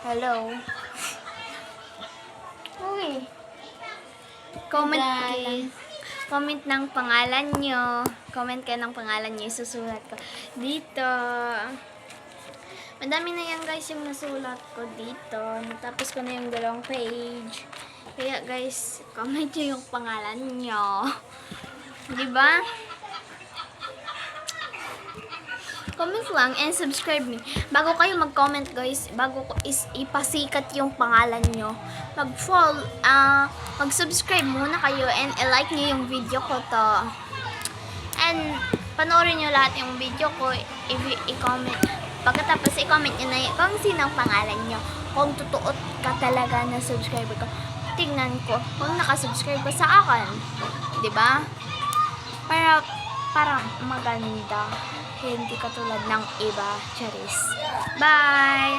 Hello. Uy. Comment kayo. Comment ng pangalan nyo. Comment kayo ng pangalan nyo. Isusulat ko dito. Madami na yan guys yung nasulat ko dito. Natapos ko na yung 2 page. Kaya guys, comment nyo yung pangalan nyo. Diba? Comment lang and subscribe me. Bago kayo mag-comment guys, bago ko ipasikat yung pangalan nyo, mag-subscribe muna kayo and i-like nyo yung video ko to. And panoorin nyo lahat yung video ko, i-comment. Pagkatapos i-comment nyo na kung sinong pangalan nyo. Kung totoo ka talaga na subscriber ko, tignan ko kung nakasubscribe ka sa akin. Diba? Para maganda. Hindi katulad ng iba. Charis. Bye!